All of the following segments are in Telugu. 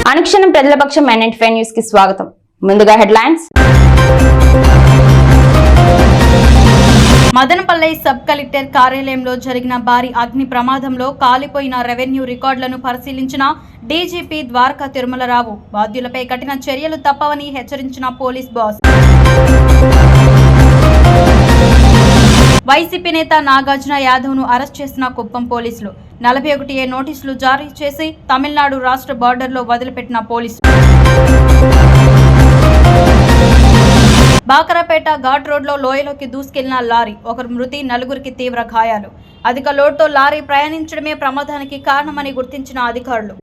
అనుక్షణం ప్రజల పక్షం N95 న్యూస్ కి స్వాగతం. ముందుగా హెడ్లైన్స్. మదనపల్లె సబ్ కలెక్టర్ కార్యాలయంలో జరిగిన భారీ అగ్ని ప్రమాదంలో కాలిపోయిన రెవెన్యూ రికార్డులను పరిశీలించిన డీజీపీ ద్వారకా తిరుమలరావు. బాధ్యులపై కఠిన చర్యలు తప్పవని హెచ్చరించిన పోలీస్ బాస్. వైసీపీ నేత నాగార్జున యాదవ్ను అరెస్ట్ చేసిన కుప్పం పోలీసులు. 41A నోటీసులు జారీ చేసి తమిళనాడు రాష్ట్ర బార్డర్లో వదిలిపెట్టిన పోలీసులు. బాకరాపేట ఘాట్ రోడ్లో లోయలోకి దూసుకెళ్లిన లారీ, ఒకరు మృతి, 4గురికి తీవ్ర గాయాలు. అధిక లోడ్తో లారీ ప్రయాణించడమే ప్రమాదానికి కారణమని గుర్తించిన అధికారులు.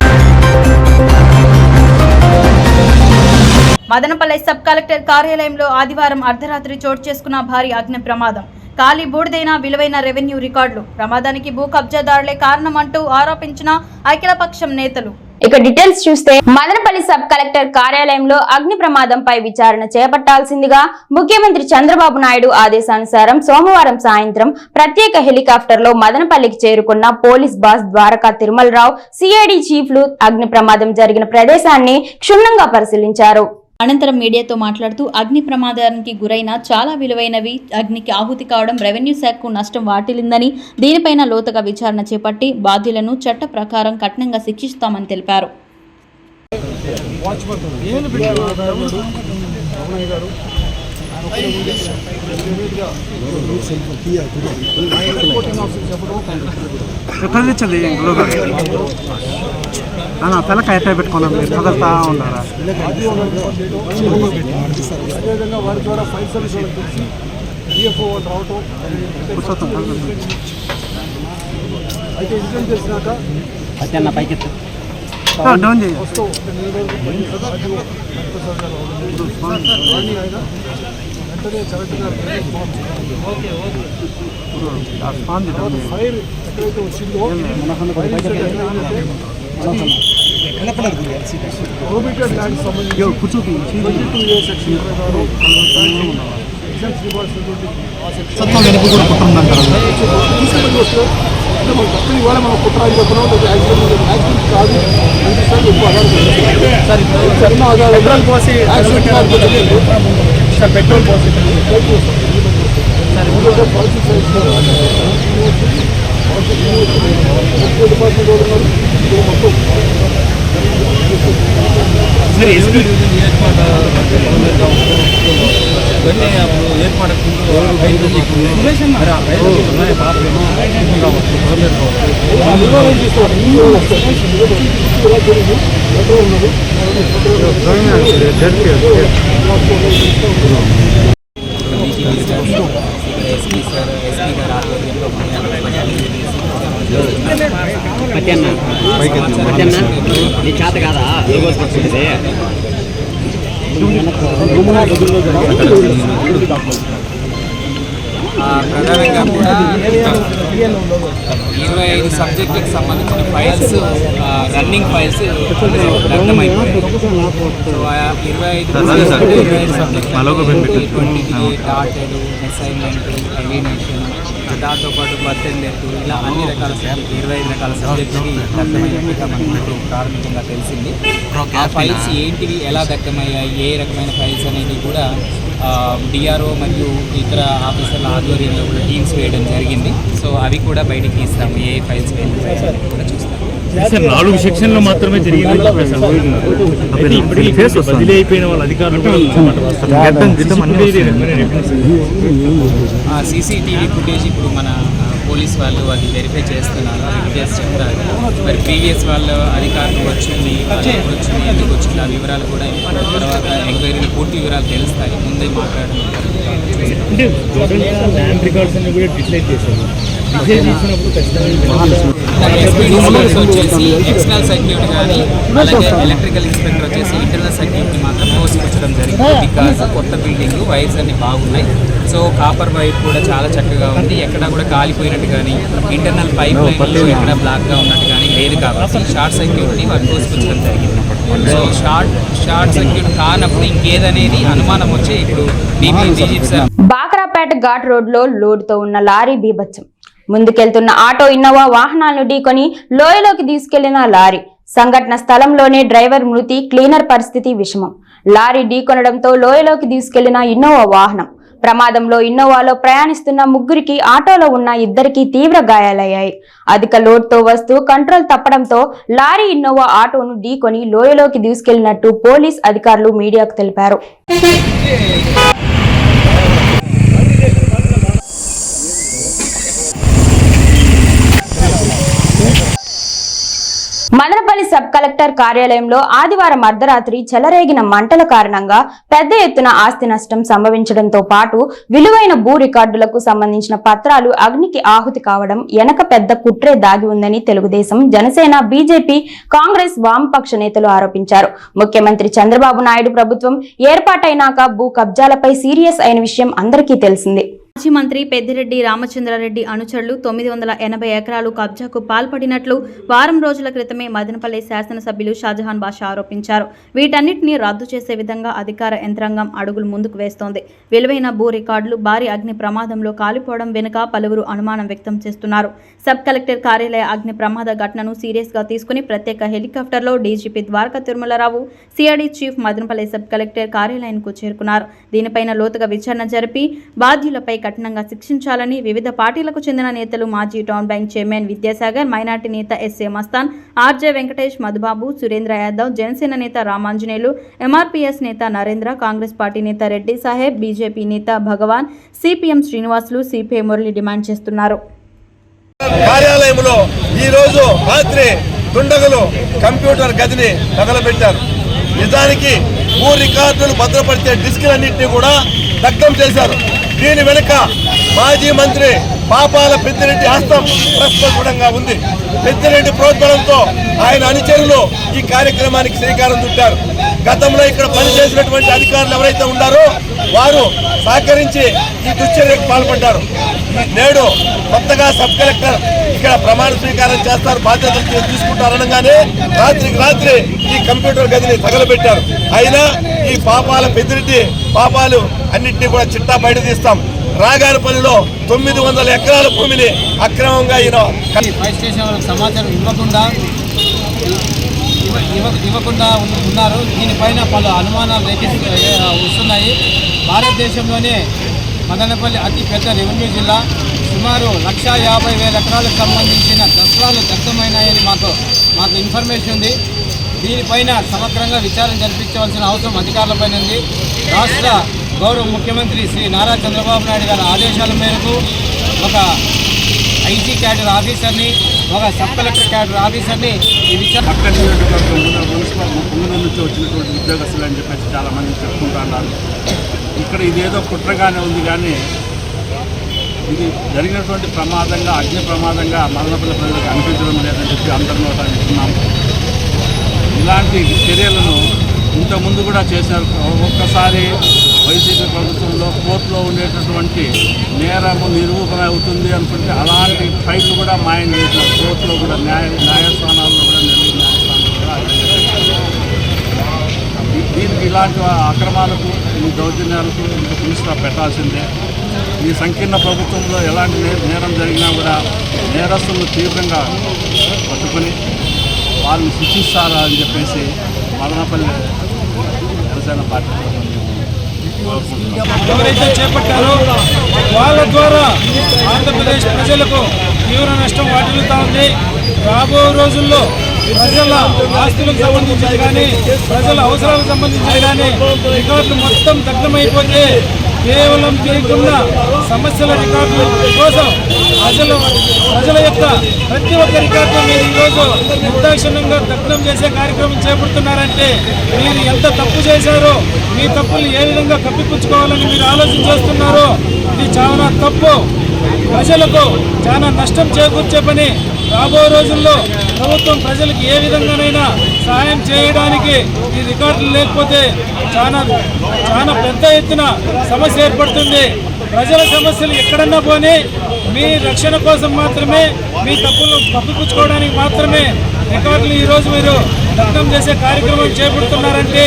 మదనపల్లె సబ్ కలెక్టర్ కార్యాలయంలో ఆదివారం అర్ధరాత్రి చోటు చేసుకున్న భారీ అగ్ని ప్రమాదం. ఖాళీ బూడిదైన విలువైన రెవెన్యూ రికార్డులు. ప్రమాదానికి భూ కబ్జాదారులే కారణమంటూ ఆరోపించిన అఖిలపక్షం నేతలు. ఇక డీటెయిల్స్ చూస్తే, మదనపల్లి సబ్ కలెక్టర్ కార్యాలయంలో అగ్ని ప్రమాదంపై విచారణ చేపట్టాల్సిందిగా ముఖ్యమంత్రి చంద్రబాబు నాయుడు ఆదేశానుసారం సోమవారం సాయంత్రం ప్రత్యేక హెలికాప్టర్లో మదనపల్లికి చేరుకున్న police boss Dwaraka Tirumalarao, CID చీఫ్లు అగ్ని ప్రమాదం జరిగిన ప్రదేశాన్ని క్షుణ్ణంగా పరిశీలించారు. అనంతరం మీడియాతో మాట్లాడుతూ అగ్ని ప్రమాదానికి గురైన చాలా విలువైనవి అగ్నికి ఆహుతి కావడం రెవెన్యూ శాఖకు నష్టం వాటిల్లిందని, దీనిపైన లోతుగా విచారణ చేపట్టి బాధ్యులను చట్ట ప్రకారం కఠినంగా శిక్షిస్తామని తెలిపారు. తల కరెక్ట్గా పెట్టుకున్నాం, మీరు కదులుతా ఉన్నారా? వారి ద్వారా ఫైల్ సర్వీస్ తెలిసి డిఎఫ్ఓ రావటం అయితే ఇన్సిడెంట్ చేసినాక డౌన్ చేయాలి. వెంటనే కరెక్ట్గా ఫైర్ ఎక్కడైతే వచ్చిందో ప్రొహిబిటెడ్ ల్యాండ్ సంబంధించి 22A సెక్షన్ ప్రకారం ఇవాళ మనం కుట్రాలు చెప్తున్నాం. యాక్సిడెంట్ కాదు, పెట్రోల్ పోసి డిపార్ట్మెంట్ ఉన్నారు. చేత కాదా ప్రధానంగా కూడా 25 సబ్జెక్టులకు సంబంధించిన ఫైల్స్, రన్నింగ్ ఫైల్స్ దగ్ధమైపోయాయి. సో 25 సబ్జెక్టులు డాటెడ్, అసైన్మెంట్, ఎలినేషన్, దాంతోపాటు బర్త్, ఇలా అన్ని రకాల సబ్జెక్టులు 25 రకాల సబ్జెక్టులకి దగ్ధమైనట్టుగా మనకు ప్రాథమికంగా తెలిసింది. ఆ ఫైల్స్ ఏంటివి, ఎలా దగ్ధమయ్యాయి, ఏ రకమైన ఫైల్స్ అనేది కూడా డిఆర్ఓ మరియు ఇతర ఆఫీసర్ల ఆధ్వర్యంలో కూడా టీమ్స్ వేయడం జరిగింది. సో అవి కూడా బయటికి తీస్తాము, ఏ ఫైల్స్ కూడా చూస్తాము. 4 సెక్షన్లు మాత్రమే జరిగింది. బదిలీ అయిపోయిన వాళ్ళ అధికారులు సీసీటీవీ ఫుటేజ్ ఇప్పుడు మన పోలీస్ వాళ్ళు అది వెరిఫై చేస్తున్నారు, అది చేసి చెప్తారు. మరి ప్రీవియస్ వాళ్ళ అధికారులు వచ్చింది, ఎందుకు వచ్చింది, ఆ వివరాలు కూడా తర్వాత ఎంక్వైరీలో పూర్తి వివరాలు తెలుస్తాయి. ముందే మాట్లాడడం వచ్చేసి ఎక్స్టర్నల్ సర్క్యూట్ కానీ, అలాగే ఎలక్ట్రికల్ ఇన్స్పెక్టర్ వచ్చేసి ఇంటర్నల్ సర్క్యూట్ని మాత్రం మోసుకొచ్చడం జరిగింది. బికాజ్ కొత్త బిల్డింగ్ వైర్స్ అన్ని బాగున్నాయి. సో కాపర్ వైర్ కూడా చాలా చక్కగా ఉంది, ఎక్కడా కూడా కాలిపోయినట్టు కానీ ఇంటర్నల్ పైప్ లైన్లో ఎక్కడ బ్లాక్గా ఉన్నట్టు కానీ లేదు. కాబట్టి షార్ట్ సర్క్యూట్ని వారు మోసుకొచ్చడం జరిగింది. సో షార్ట్ సర్క్యూట్ కానప్పుడు ఇంకేదనేది అనుమానం వచ్చే ఇప్పుడు బాకరాపేట ఘాట్ రోడ్లో లోడ్తో ఉన్న లారీ బీభత్సం. ముందుకెళ్తున్న ఆటో ఇన్నోవా వాహనాలను ఢీకొని లోయలోకి తీసుకెళ్లిన లారీ సంఘటన స్థలంలోనే డ్రైవర్ మృతి, క్లీనర్ పరిస్థితి విషమం. లారీ ఢీకొనడంతో లోయలోకి తీసుకెళ్లిన ఇన్నోవా వాహనం ప్రమాదంలో ఇన్నోవాలో ప్రయాణిస్తున్న ముగ్గురికి, ఆటోలో ఉన్న ఇద్దరికి తీవ్ర గాయాలయ్యాయి. అధిక లోడ్తో వస్తూ కంట్రోల్ తప్పడంతో లారీ ఇన్నోవా ఆటోను ఢీకొని లోయలోకి తీసుకెళ్లినట్టు పోలీస్ అధికారులు మీడియాకు తెలిపారు. మదనపల్లి సబ్ కలెక్టర్ కార్యాలయంలో ఆదివారం అర్ధరాత్రి చెలరేగిన మంటల కారణంగా పెద్ద ఎత్తున ఆస్తి నష్టం సంభవించడంతో పాటు విలువైన భూ రికార్డులకు సంబంధించిన పత్రాలు అగ్నికి ఆహుతి కావడం వెనక పెద్ద కుట్రే దాగి ఉందని తెలుగుదేశం, జనసేన, బీజేపీ, కాంగ్రెస్, వామపక్ష నేతలు ఆరోపించారు. ముఖ్యమంత్రి చంద్రబాబు నాయుడు ప్రభుత్వం ఏర్పాటైనాక భూ కబ్జాలపై సీరియస్ అయిన విషయం అందరికీ తెలిసిందే. మాజీ మంత్రి పెద్దిరెడ్డి రామచంద్రారెడ్డి అనుచరులు 980 ఎకరాలు కబ్జాకు పాల్పడినట్లు వారం రోజుల క్రితమే మదనపల్లి శాసనసభ్యులు షాజహాన్ బాషా ఆరోపించారు. వీటన్నిటిని రద్దు చేసే విధంగా అధికార యంత్రాంగం అడుగులు ముందుకు వేస్తోంది. విలువైన భూ రికార్డులు భారీ అగ్ని ప్రమాదంలో కాలిపోవడం వెనుక పలువురు అనుమానం వ్యక్తం చేస్తున్నారు. సబ్ కలెక్టర్ కార్యాలయ అగ్ని ప్రమాద ఘటనను సీరియస్ గా తీసుకుని ప్రత్యేక హెలికాప్టర్లో DGP Dwaraka Tirumalarao, CID chief Madanapalle sub collector కార్యాలయానికి చేరుకున్నారు. దీనిపైన లోతుగా విచారణ జరిపి బాధ్యులపై కఠినంగా శిక్షించాలని వివిధ పార్టీలకు చెందిన నేతలు, మాజీ town bank chairman Vidyasagar, minority నేత ఎస్ఏ మస్తాన్, ఆర్జే వెంకటేష్, మధుబాబు, సురేంద్ర యాదవ్, జనసేన నేత రామాంజనేయులు, ఎంఆర్పీఎస్ నేత నరేంద్ర, కాంగ్రెస్ పార్టీ నేత రెడ్డి సాహెబ్, బీజేపీ నేత Bhagavan, CPM Srinivasulu, CPI Murali demand చేస్తున్నారు. కార్యాలయంలో ఈ రోజు రాత్రి దుండగులు కంప్యూటర్ గదిని తగలబెట్టారు. నిజానికి భూ రికార్డులు భద్రపరిచే డిస్కులన్నింటినీ కూడా దగ్ధం చేశారు. దీని వెనుక మాజీ మంత్రి పాపాల పెద్దిరెడ్డి హస్తం ప్రస్ఫుటంగా ఉంది. పెద్దిరెడ్డి ప్రోద్బలంతో ఆయన అనుచరులు ఈ కార్యక్రమానికి శ్రీకారం చుట్టారు. గతంలో ఇక్కడ పనిచేసినటువంటి అధికారులు ఎవరైతే ఉన్నారో వారు సహకరించి ఈ దుశ్చర్యకు పాల్పడ్డారు. నేడు కొత్తగా సబ్ కలెక్టర్ ఇక్కడ ప్రమాణ స్వీకారం చేస్తారు, బాధ్యతలు తీసుకుంటారనగానే రాత్రికి రాత్రి ఈ కంప్యూటర్ గదిని తగలబెట్టారు. అయినా ఈ పాపాల పెద్దిరెడ్డి పాపాలు అన్నింటినీ కూడా చిట్టా బయట తీస్తాం. రాగానపల్లిలో 900 ఎకరాల భూమిని అక్రమంగా ఈయన ఫైర్ స్టేషన్ వాళ్ళకి సమాచారం ఇవ్వకుండా ఉన్నారు. దీనిపైన పలు అనుమానాలు వస్తున్నాయి. భారతదేశంలోనే మదనపల్లి అతి పెద్ద రెవెన్యూ జిల్లా. సుమారు 150,000 ఎకరాలకు సంబంధించిన దస్త్రాలు దగ్ధమైనాయని మాకు ఇన్ఫర్మేషన్ ఉంది. దీనిపైన సమగ్రంగా విచారణ జరిపించవలసిన అవసరం అధికారులపైన ఉంది. రాష్ట్ర గౌరవ ముఖ్యమంత్రి శ్రీ నారా చంద్రబాబు నాయుడు గారి ఆదేశాల మేరకు ఒక ఐజీ క్యాడర్ ఆఫీసర్ని, ఒక సబ్ కలెక్టర్ క్యాడర్ ఆఫీసర్ని ఈ విచారణ నుంచి వచ్చినటువంటి ఉద్యోగస్తులు అని చెప్పేసి చాలామంది చెప్పుకుంటున్నారు. ఇక్కడ ఇదేదో కుట్రగానే ఉంది, కానీ ఇది జరిగినటువంటి ప్రమాదంగా, అగ్ని ప్రమాదంగా మదనపల్లి ప్రజలకు అనిపించడం లేదని చెప్పి అందరి నోట వింటున్నాము. ఇలాంటి చర్యలను ఇంతకుముందు కూడా చేశారు. ఒక్కసారి వైసీపీ ప్రభుత్వంలో కోర్టులో ఉండేటటువంటి నేరము నిరూపణ అవుతుంది అనుకుంటే అలాంటి ఫైట్లు కూడా మాయం చేసినారు. కోర్టులో కూడా న్యాయస్థానాల్లో కూడా నెల్లూరు న్యాయస్థానాల్లో కూడా దీనికి ఇలాంటి అక్రమాలకు, ఈ దౌర్జన్యాలకు ఇంత పులిస్తా పెట్టాల్సిందే. ఈ సంకీర్ణ ప్రభుత్వంలో ఎలాంటి నేరం జరిగినా కూడా నేరస్తులను తీవ్రంగా పట్టుకొని వాళ్ళని శిక్షిస్తారా అని చెప్పేసి మదనపల్లి జనసేన పార్టీ ఎవరైతే చేపట్టారో వాళ్ళ ద్వారా ఆంధ్రప్రదేశ్ ప్రజలకు తీవ్ర నష్టం వాటిల్లుతా ఉంది. రాబో రోజుల్లో ప్రజల ఆస్తులకు సంబంధించి కానీ, ప్రజల అవసరాలకు సంబంధించి కానీ రికార్డులు మొత్తం దగ్ధమైపోతే కేవలం తిరుగుతున్న సమస్యల రికార్డుల కోసం ప్రజల యొక్క ప్రతి ఒక్క రికార్డు మీరు ఈరోజు నిర్దాక్షిణ్యంగా దగ్ధం చేసే కార్యక్రమం చేపడుతున్నారంటే మీరు ఎంత తప్పు చేశారో, మీ తప్పులు ఏ విధంగా కప్పిపుచ్చుకోవాలని మీరు ఆలోచన చేస్తున్నారో ఇది చాలా తప్పు. ప్రజలకు చాలా నష్టం చేకూర్చే పని. రాబో రోజుల్లో ప్రభుత్వం ప్రజలకు ఏ విధంగానైనా సహాయం చేయడానికి ఈ రికార్డులు లేకపోతే చాలా పెద్ద ఎత్తున సమస్య ఏర్పడుతుంది. ప్రజల సమస్యలు ఎక్కడన్నా పోనీ మీ రక్షణ కోసం మాత్రమే, మీ తప్పులు కప్పిపుచ్చుకోవడానికి మాత్రమే రికార్డులు ఈరోజు మీరు దగ్ధం చేసే కార్యక్రమం చేపడుతున్నారంటే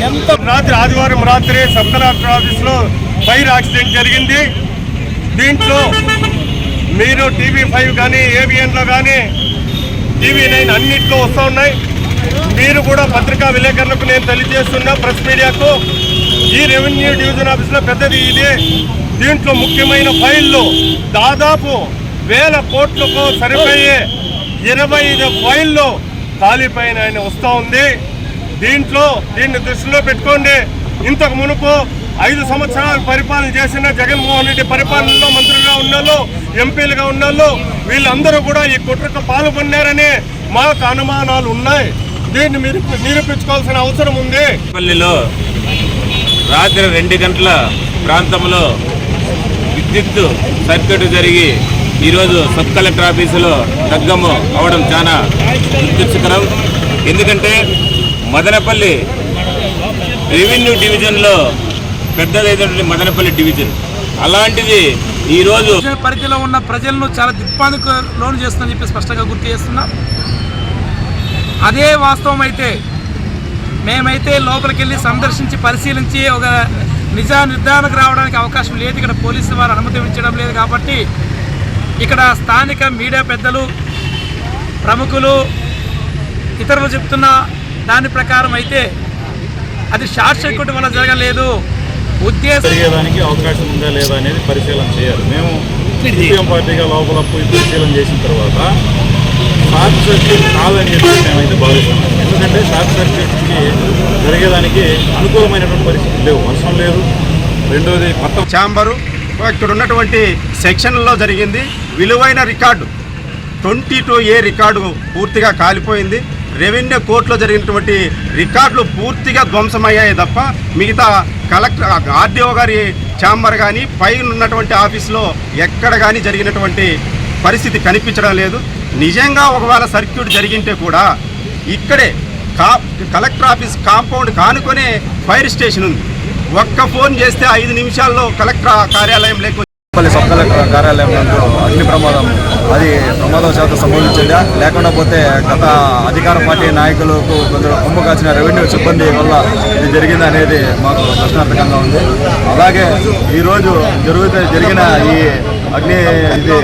ఎంత. ఆదివారం రాత్రి సబ్ కలెక్టర్ ఆఫీస్లో ఫైర్ యాక్సిడెంట్ జరిగింది. దీంట్లో మీరు TV5 కానీ, ABNలో కానీ, TV9 అన్నింటిలో వస్తూ ఉన్నాయి. మీరు కూడా పత్రికా విలేకరులకు నేను తెలియజేస్తున్నా, ప్రెస్ మీడియాకు, ఈ రెవెన్యూ డివిజన్ ఆఫీస్లో పెద్దది ఇదే. దీంట్లో ముఖ్యమైన ఫైళ్ళు దాదాపు 1000 కోట్లకు సరిపోయే 25 ఫైళ్ళు ఖాళీపైన వస్తూ ఉంది. దీన్ని దృష్టిలో పెట్టుకోండి. ఇంతకు మునుపు 5 సంవత్సరాలు పరిపాలన చేసిన జగన్మోహన్ రెడ్డి పరిపాలనలో మంత్రులుగా ఉన్నాళ్ళు, ఎంపీలుగా ఉన్నాళ్ళు, వీళ్ళందరూ కూడా ఈ కుట్రకు పాల్గొన్నారని మాకు అనుమానాలు ఉన్నాయి. దీన్ని మీరు నిరూపించుకోవాల్సిన అవసరం ఉంది. పల్లిలో రాత్రి 2 గంటల ప్రాంతంలో విద్యుత్ సర్క్యూట్ జరిగి ఈరోజు సబ్ కలెక్టర్ ఆఫీసులో దగ్గము అవడం చాలా దుఃఖకరం. ఎందుకంటే మదనపల్లి రెవెన్యూ డివిజన్లో పెద్దదైనటువంటి మదనపల్లి డివిజన్, అలాంటిది ఈరోజు పరిధిలో ఉన్న ప్రజలను చాలా దిగ్భ్రాంతికి లోను చేస్తుందని చెప్పి స్పష్టంగా గుర్తు చేస్తున్నాం. అదే వాస్తవం అయితే మేమైతే లోపలికి వెళ్ళి సందర్శించి పరిశీలించి ఒక నిర్ధారణకు రావడానికి అవకాశం లేదు. ఇక్కడ పోలీసు వారు అనుమతించడం లేదు. కాబట్టి ఇక్కడ స్థానిక మీడియా పెద్దలు, ప్రముఖులు, ఇతరులు చెప్తున్న దాని ప్రకారం అయితే అది షార్ట్ సర్క్యూట్ వల్ల జరగలేదు. జరిగేదానికి అవకాశం ఉందా లేదా అనేది పరిశీలన చేయాలి. మేము సిపిఎం పార్టీగా లోపల పోయి పరిశీలన చేసిన తర్వాత షార్ట్ సర్క్యూట్ కాదని చెప్పి మేమైతే భావిస్తున్నాం. ఎందుకంటే షార్ట్ సర్క్యూట్కి జరిగేదానికి అనుకూలమైనటువంటి పరిస్థితులు లేవు. వర్షం లేదు. రెండోది కొత్త ఛాంబరు ఇక్కడ ఉన్నటువంటి సెక్షన్లలో జరిగింది. విలువైన రికార్డు 22A రికార్డు పూర్తిగా కాలిపోయింది. రెవెన్యూ కోర్టులో జరిగినటువంటి రికార్డులు పూర్తిగా ధ్వంసమయ్యాయి తప్ప మిగతా కలెక్టర్, ఆర్డీఓ గారి ఛాంబర్ కానీ పైన ఉన్నటువంటి ఆఫీసులో ఎక్కడ కానీ జరిగినటువంటి పరిస్థితి కనిపించడం లేదు. నిజంగా ఒకవేళ సర్క్యూట్ జరిగింటే కూడా ఇక్కడే కలెక్టర్ ఆఫీస్ కాంపౌండ్ కానుకొనే ఫైర్ స్టేషన్ ఉంది. ఒక్క ఫోన్ చేస్తే 5 నిమిషాల్లో కలెక్టర్ కార్యాలయం లేకుండా సబ్ కలెక్టర్ కార్యాలయం నందు అగ్ని ప్రమాదం, అది ప్రమాదం శాతం సంభవించిందా లేకుండా పోతే గత అధికార పార్టీ నాయకులకు కొంచెం కొమ్ము కాచిన రెవెన్యూ సిబ్బంది వల్ల ఇది జరిగింది అనేది మాకు ప్రశ్నార్థకంగా ఉంది. అలాగే ఈరోజు జరిగిన ఈ అగ్ని ఇది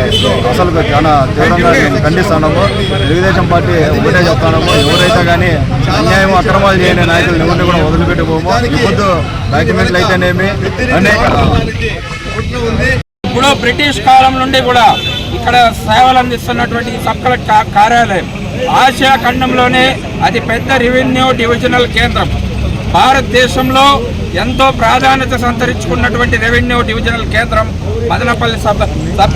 అసలు చాలా తీవ్రంగా ఖండిస్తున్నాము. తెలుగుదేశం పార్టీ ఒకటే చెప్తున్నాము, ఎవరైతే కానీ అన్యాయం అక్రమాలు చేయని నాయకులు ఎవరిని కూడా వదిలిపెట్టుకోము. ఇప్పుడు డాక్యుమెంట్లు అయితేనేమి అనేక ఇప్పుడు బ్రిటిష్ కాలం నుండి కూడా ఇక్కడ సేవలు అందిస్తున్నటువంటి సబ్ కలెక్టర్ కార్యాలయం ఆసియా ఖండంలోనే అతి పెద్ద రెవెన్యూ డివిజనల్ కేంద్రం. భారతదేశంలో ఎంతో ప్రాధాన్యత సంతరించుకున్నటువంటి రెవెన్యూ డివిజనల్ కేంద్రం మదనపల్లి సబ్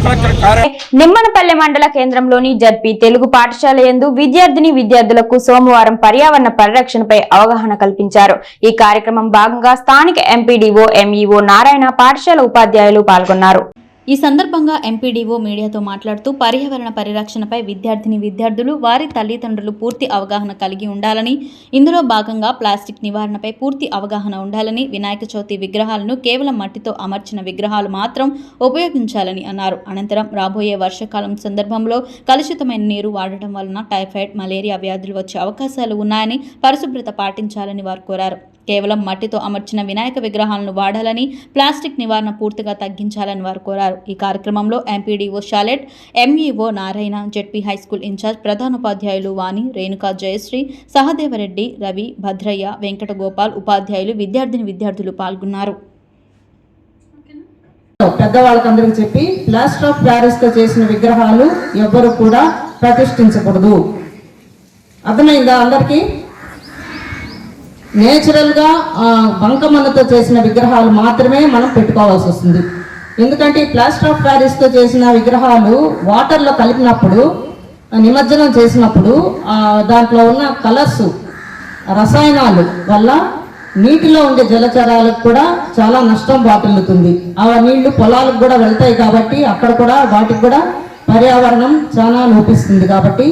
కలెక్టర్ కార్యాలయం. నిమ్మనపల్లె మండల కేంద్రంలోని జడ్పీ తెలుగు పాఠశాల యందు విద్యార్థులకు సోమవారం పర్యావరణ పరిరక్షణపై అవగాహన కల్పించారు. ఈ కార్యక్రమం భాగంగా స్థానిక ఎంపీడీఓ, ఎంఈఓ నారాయణ, పాఠశాల ఉపాధ్యాయులు పాల్గొన్నారు. ఈ సందర్భంగా ఎంపీడీఓ మీడియాతో మాట్లాడుతూ పర్యావరణ పరిరక్షణపై విద్యార్థులు వారి తల్లిదండ్రులు పూర్తి అవగాహన కలిగి ఉండాలని, ఇందులో భాగంగా ప్లాస్టిక్ నివారణపై పూర్తి అవగాహన ఉండాలని, వినాయక చవితి విగ్రహాలను కేవలం మట్టితో అమర్చిన విగ్రహాలు మాత్రం ఉపయోగించాలని అన్నారు. అనంతరం రాబోయే వర్షాకాలం సందర్భంలో కలుషితమైన నీరు వాడటం వలన టైఫాయిడ్, మలేరియా వ్యాధులు వచ్చే అవకాశాలు ఉన్నాయని, పరిశుభ్రత పాటించాలని వారు కోరారు. కేవలం మట్టితో అమర్చిన వినాయక విగ్రహాలను వాడాలని, ప్లాస్టిక్ నివారణ పూర్తిగా తగ్గించాలని వారు కోరారు. ఈ కార్యక్రమంలో MPDO Shalet, MEO Narayana, ZP high school incharge ప్రధానోపాధ్యాయులు వాణి, రేణుకా, జయశ్రీ, సహదేవరెడ్డి, రవి, భద్రయ్య, వెంకటగోపాల్, ఉపాధ్యాయులు, విద్యార్థులు పాల్గొన్నారు. పెద్దవాళ్ళకందరికీ చెప్పి ప్లాస్టర్ ఆఫ్ ప్యారిస్ తో చేసిన విగ్రహాలు ఎవ్వరు కూడా ప్రతిష్ఠించకూడదు. అర్థమైందా అందరికీ? నేచురల్ గా బంకమన్నతో చేసిన విగ్రహాలు మాత్రమే మనం పెట్టుకోవాల్సి వస్తుంది. ఎందుకంటే ప్లాస్టర్ ఆఫ్ ప్యారిస్ తో చేసిన విగ్రహాలు వాటర్ లో కలిపినప్పుడు, నిమజ్జనం చేసినప్పుడు దాంట్లో ఉన్న కలర్స్, రసాయనాలు వల్ల నీటిలో ఉండే జలచరాలకు కూడా చాలా నష్టం వాటిల్లుతుంది. ఆ నీళ్లు పొలాలకు కూడా వెళ్తాయి కాబట్టి అక్కడ కూడా వాటికి కూడా పర్యావరణం చాలా లోపిస్తుంది. కాబట్టి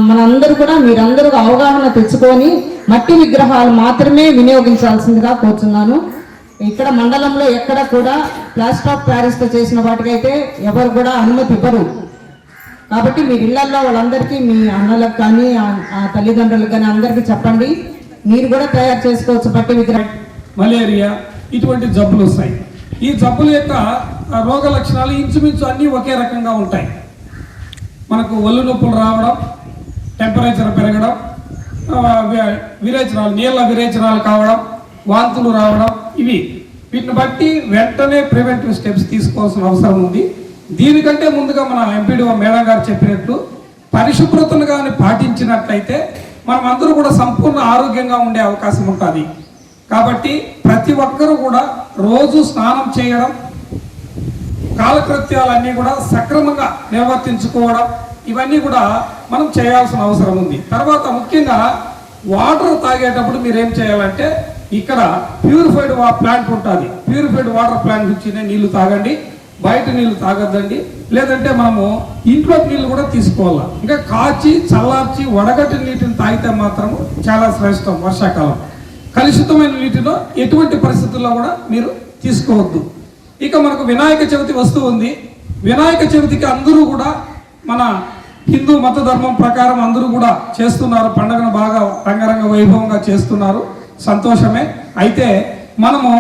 మనందరూ కూడా మీరందరూ అవగాహన తెచ్చుకొని మట్టి విగ్రహాలు మాత్రమే వినియోగించాల్సిందిగా కోరుతున్నాను. ఇక్కడ మండలంలో ఎక్కడ కూడా ప్లాస్టర్ ఆఫ్ ప్యారిస్ తో చేసిన వాటికైతే ఎవరు కూడా అనుమతి ఇవ్వరు. కాబట్టి మీ ఇళ్లలో వాళ్ళందరికీ, మీ అన్నలకు కానీ తల్లిదండ్రులకు కానీ అందరికీ చెప్పండి, మీరు కూడా తయారు చేసుకోవచ్చు మట్టి విగ్రహం. మలేరియా ఇటువంటి జబ్బులు వస్తాయి. ఈ జబ్బుల యొక్క రోగ లక్షణాలు ఇంచుమించు అన్నీ ఒకే రకంగా ఉంటాయి. మనకు ఒళ్ళు నొప్పులు రావడం, టెంపరేచర్ పెరగడం, విరేచనాలు, నీళ్ళ విరేచనాలు కావడం, వాంతులు రావడం, వీటిని బట్టి వెంటనే ప్రివెంటివ్ స్టెప్స్ తీసుకోవాల్సిన అవసరం ఉంది. దీనికంటే ముందుగా మన ఎంపీడీఓ మేడం గారు చెప్పినట్లు పరిశుభ్రతను కానీ పాటించినట్లయితే మనం అందరూ కూడా సంపూర్ణ ఆరోగ్యంగా ఉండే అవకాశం ఉంటుంది. కాబట్టి ప్రతి ఒక్కరూ కూడా రోజు స్నానం చేయడం, కాలకృత్యాలన్నీ కూడా సక్రమంగా నిర్వర్తించుకోవడం, ఇవన్నీ కూడా మనం చేయాల్సిన అవసరం ఉంది. తర్వాత ముఖ్యంగా వాటర్ తాగేటప్పుడు మీరు ఏం చేయాలంటే ఇక్కడ ప్యూరిఫైడ్ ప్లాంట్ ఉంటుంది, ప్యూరిఫైడ్ వాటర్ ప్లాంట్ నుంచి నీళ్లు తాగండి, బయట నీళ్లు తాగొద్దండి. లేదంటే మనము ఇంట్లో నీళ్లు కూడా తీసుకోవాలి. ఇంకా కాచి చల్లార్చి వడగట్టిన నీటిని తాగితే మాత్రము చాలా శ్రేష్టం. వర్షాకాలం కలుషితమైన నీటిలో ఎటువంటి పరిస్థితుల్లో కూడా మీరు తీసుకోవద్దు. ఇక మనకు వినాయక చవితి వస్తూ ఉంది. వినాయక చవితికి అందరూ కూడా మన హిందూ మత ధర్మం ప్రకారం అందరూ కూడా చేస్తున్నారు, పండుగను బాగా రంగరంగ వైభవంగా చేస్తున్నారు, సంతోషమే. అయితే మనము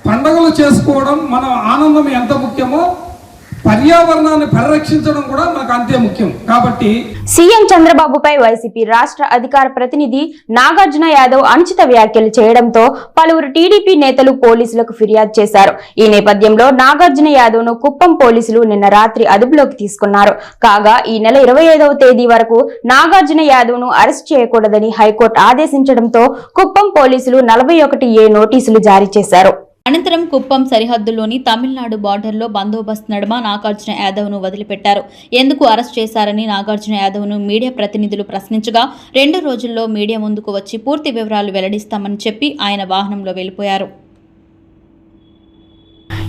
పండుగలు చేసుకోవడం, మన ఆనందం ఎంత ముఖ్యమో పర్యావరణాన్ని పరిరక్షించడం కూడా మనకు అంతే ముఖ్యం. కాబట్టి సీఎం చంద్రబాబుపై వైసీపీ రాష్ట్ర అధికార ప్రతినిధి నాగార్జున యాదవ్ అనుచిత వ్యాఖ్యలు చేయడంతో పలువురు టీడీపీ నేతలు పోలీసులకు ఫిర్యాదు చేశారు. ఈ నేపథ్యంలో నాగార్జున యాదవ్ ను కుప్పం పోలీసులు నిన్న రాత్రి అదుపులోకి తీసుకున్నారు. కాగా ఈ నెల 25వ తేదీ వరకు నాగార్జున యాదవ్ ను అరెస్ట్ చేయకూడదని హైకోర్టు ఆదేశించడంతో కుప్పం పోలీసులు 41A నోటీసులు జారీ చేశారు. అనంతరం కుప్పం సరిహద్దులోని తమిళనాడు బార్డర్లో బందోబస్తు నడుమ నాగార్జున యాదవ్ను వదిలిపెట్టారు. ఎందుకు అరెస్ట్ చేశారని నాగార్జున యాదవ్ను మీడియా ప్రతినిధులు ప్రశ్నించగా 2 రోజుల్లో మీడియా ముందుకు వచ్చి పూర్తి వివరాలు వెల్లడిస్తామని చెప్పి ఆయన వాహనంలో వెళ్లిపోయారు.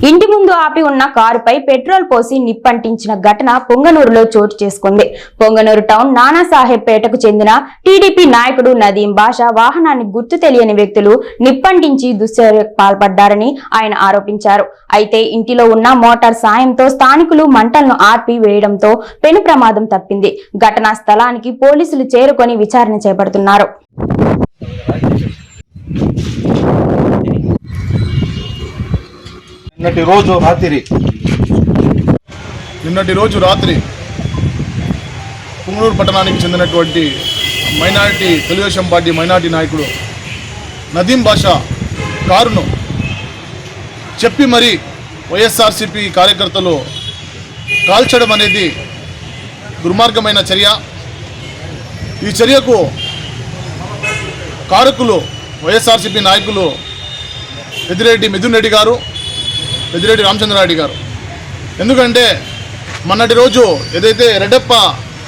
ఇంటి ముందు ఆపి ఉన్న కారుపై పెట్రోల్ పోసి నిప్పంటించిన ఘటన పొంగనూరులో చోటు చేసుకుంది. పొంగనూరు టౌన్ నానాసాహెబ్ పేటకు చెందిన టీడీపీ నాయకుడు నదీం బాషా వాహనాన్ని గుర్తు తెలియని వ్యక్తులు నిప్పంటించి దుశ్చర్యకు పాల్పడ్డారని ఆయన ఆరోపించారు. అయితే ఇంటిలో ఉన్న మోటార్ సాయంతో స్థానికులు మంటలను ఆర్పి వేయడంతో పెను ప్రమాదం తప్పింది. ఘటనా స్థలానికి పోలీసులు చేరుకొని విచారణ చేపడుతున్నారు. నిన్నటి రోజు రాత్రి పుంగనూరు పట్టణానికి చెందినటువంటి తెలుగుదేశం పార్టీ మైనార్టీ నాయకుడు నదీం బాషా కారును చెప్పి మరి వైఎస్ఆర్సీపీ కార్యకర్తలు కాల్చడం అనేది దుర్మార్గమైన చర్య. ఈ చర్యకు కారకులు వైఎస్ఆర్సీపీ నాయకులు పెద్దిరెడ్డి మిథున్ రెడ్డి గారు, పెద్దిరెడ్డి రామచంద్రారెడ్డి గారు. ఎందుకంటే మొన్నటి రోజు ఏదైతే రెడ్డప్ప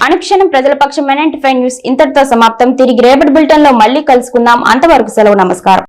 అనుక్షణం ప్రజల పక్షం 95 న్యూస్ ఇంతటితో సమాప్తం. తిరిగి రేపటి బులెటిన్ లో మళ్ళీ కలుసుకుందాం. అంతవరకు సెలవు. నమస్కారం.